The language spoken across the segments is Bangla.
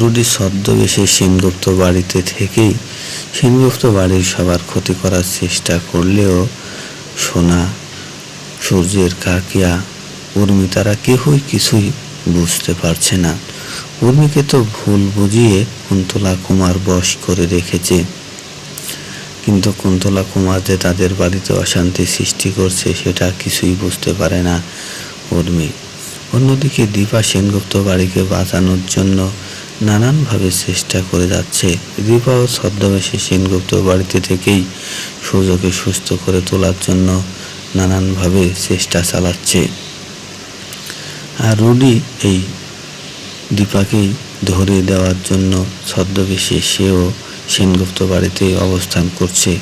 রুডি ছদ্মবেশে সেনগুপ্ত বাড়িতে থেকেই সেনগুপ্ত বাড়ির সবার ক্ষতি করার চেষ্টা করলেও সোনা, সূর্যের কাকিয়া, উর্মি তারা কেউই কিছুই বুঝতে পারছে না। উর্মিকে তো ভুল বুঝিয়ে কুন্তলা কুমার বশ করে রেখেছে, কিন্তু কুন্তলা কুমার যে তাদের বাড়িতে অশান্তি সৃষ্টি করছে সেটা কিছুই বুঝতে পারে না উর্মি। অন্যদিকে দীপা সেনগুপ্ত বাড়িকে বাঁচানোর জন্য নানানভাবে চেষ্টা করে যাচ্ছে। দীপাও ছদ্মবেশে সেনগুপ্ত বাড়িতে থেকেই সূর্যকে সুস্থ করে তোলার জন্য নানানভাবে চেষ্টা চালাচ্ছে। আর রুডি এই দীপাকেই ধরিয়ে দেওয়ার জন্য ছদ্মবেশে সেও সেনগুপ্ত বাড়িতে অবস্থান করছে।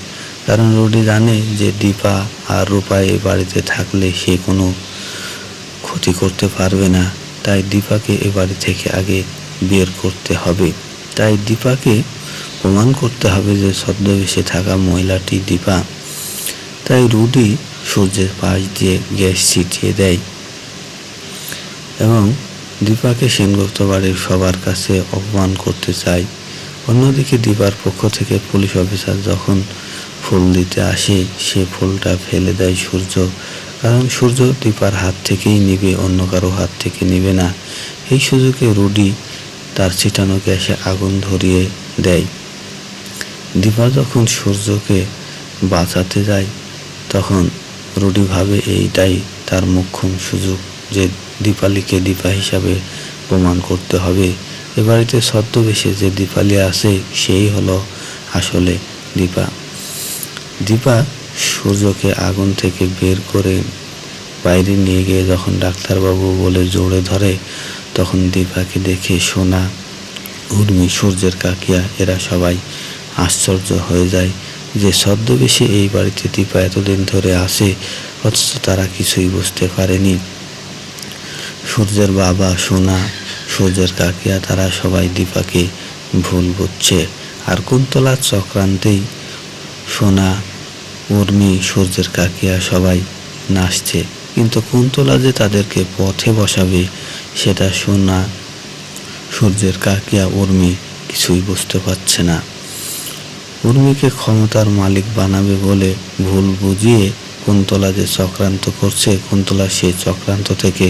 কারণ রুডি জানে যে দীপা আর রূপা এই বাড়িতে থাকলে সে কোনো ক্ষতি করতে পারবে না, তাই দীপাকে এ বাড়ি থেকে আগে বের করতে হবে। তাই দীপাকে প্রমাণ করতে হবে যে ছদ্মবেশে থাকা মহিলাটি দীপা। তাই রুডি সূর্যের পাশ দিয়ে গ্যাস ছিটিয়ে দেয় এবং দীপাকে সেনগুপ্ত বাড়ির সবার কাছে অপমান করতে চায়। অন্যদিকে দীপার পক্ষ থেকে পুলিশ অফিসার যখন ফুল দিতে আসে, সে ফুলটা ফেলে দেয় সূর্য। কারণ সূর্য দীপার হাত থেকেই নিবে, অন্য কারো হাত থেকে নিবে না। এই সুযোগে রুডি তার ছিটানো গ্যাসে আগুন ধরিয়ে দেয়। দীপা যখন সূর্যকে বাঁচাতে যায় তখন রুডি ভাবে এইটাই তার মোক্ষম সুযোগ, যে দীপালিকে দীপা হিসাবে প্রমাণ করতে হবে। এ বাড়িতে ছদ্মবেশে যে দীপালি আছে সেই হলো আসলে দীপা। দীপা সূর্যকে আগুন থেকে বের করে বাইরে নিয়ে গিয়ে যখন ডাক্তারবাবু বলে জোরে ধরে, তখন দীপাকে দেখে সোনা, উর্মি, সূর্যের কাকিয়া এরা সবাই আশ্চর্য হয়ে যায় যে ছদ্মবেশে এই বাড়িতে দীপা এতদিন ধরে আসে, অথচ তারা কিছুই বুঝতে পারেনি। সূর্যের বাবা, সোনা, সূর্যের কাকিয়া তারা সবাই দীপাকে ভুল বুঝছে। আর কুন্তলার চক্রান্তেই সোনা, উর্মি, সূর্যের কাকিয়া সবাই নাচছে। কিন্তু কুন্তলা যে তাদেরকে পথে বসাবে সেটা সোনা, সূর্যের কাকিয়া, উর্মি কিছুই বুঝতে পারছে না। উর্মিকে ক্ষমতার মালিক বানাবে বলে ভুল বুঝিয়ে কুন্তলা যে চক্রান্ত করছে, কুন্তলা সেই চক্রান্ত থেকে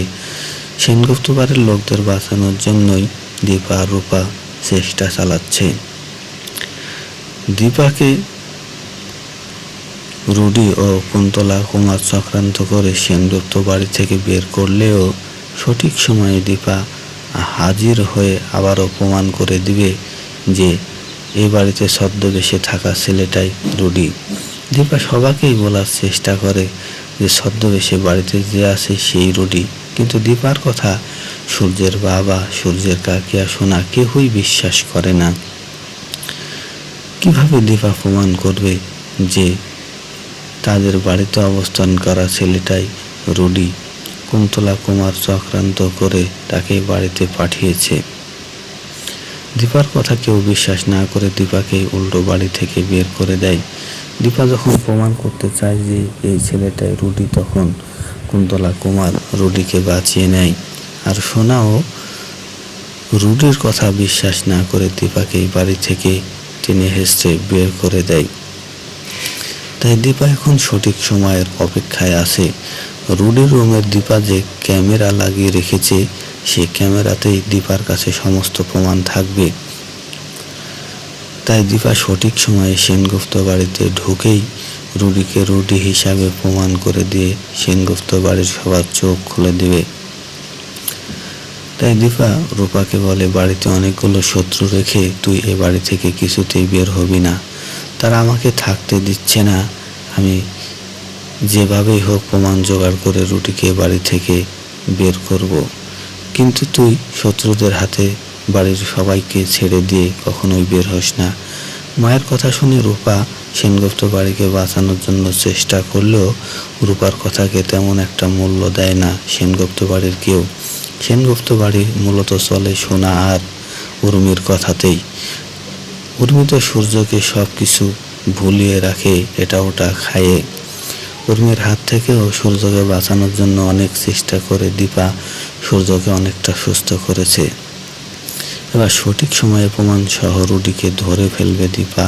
সেনগুপ্ত বাড়ির লোকদের বাঁচানোর জন্যই দীপা আর রূপা চেষ্টা চালাচ্ছে। দীপাকে রুডি ও কুন্তলা কুমার চক্রান্ত করে সেনগুপ্ত বাড়ি থেকে বের করলেও সঠিক সময়ে দীপা হাজির হয়ে আবারও প্রমাণ করে দিবে যে এই বাড়িতে ছদ্মবেশে থাকা ছেলেটাই রুডি। দীপা সবাইকেই বলার চেষ্টা করে যে ছদ্মবেশে বাড়িতে যে আছে সেই রুডি, কিন্তু দীপার কথা সূর্যের বাবা, সূর্যের কাকিয়া, সোনা কেউই বিশ্বাস করে না। কিভাবে দীপা প্রমাণ করবে যে তাদের বাড়িতে অবস্থান করা ছেলেটাই রুডি? কুন্তলা কুমার চক্রান্ত করে তাকে বাড়িতে পাঠিয়েছে। দীপার কথা কেউ বিশ্বাস না করে দীপাকে উল্টো বাড়ি থেকে বের করে দেয়। দীপা যখন প্রমাণ করতে চায় যে এই ছেলেটাই রুডি, তখন কুন্তলা কুমার রুডিকে বাঁচিয়ে নেয়। আর সোনাও রুডির কথা বিশ্বাস না করে দীপাকে বাড়ি থেকে টেনে হেঁচড়ে বের করে দেয়। তাই দীপা এখন সঠিক সময়ের অপেক্ষায় আছে। রুডির রুমের দীপা যে ক্যামেরা লাগিয়ে রেখেছে, সেই ক্যামেরাতেই দীপার কাছে সমস্ত প্রমাণ থাকবে। তাই দীপা সঠিক সময়ে সেনগুপ্ত বাড়িতে ঢুকেই রুডিকে রুডি হিসাবে প্রমাণ করে দিয়ে সেনগুপ্ত বাড়ির সবার চোখ খুলে দিবে। তাই দীপা রূপাকে বলে, বাড়িতে অনেকগুলো শত্রু রেখে তুই এ বাড়ি থেকে কিছুতেই বের হবি না। তারা আমাকে থাকতে দিচ্ছে না, আমি যেভাবেই হোক প্রমাণ জোগাড় করে রুডিকে বাড়ি থেকে বের করব। কিন্তু তুই শত্রুদের হাতে বাড়ির সবাইকে ছেড়ে দিয়ে কখনোই বের হোস না। মায়ের কথা শুনে রূপা সেনগুপ্ত বাড়িকে বাঁচানোর জন্য চেষ্টা করলেও রূপার কথাকে তেমন একটা মূল্য দেয় না সেনগুপ্ত বাড়ির কেউ। সেনগুপ্ত বাড়ি মূলত চলে সোনা আর উর্মির কথাতেই। উর্মি তো সূর্যকে সব কিছু ভুলিয়ে রাখে, এটা ওটা খায়ে। উর্মির হাত থেকেও সূর্যকে বাঁচানোর জন্য অনেক চেষ্টা করে দীপা সূর্যকে অনেকটা সুস্থ করেছে। এবার সঠিক সময়ে প্রমাণ সহ রুডিকে ধরে ফেলবে দীপা।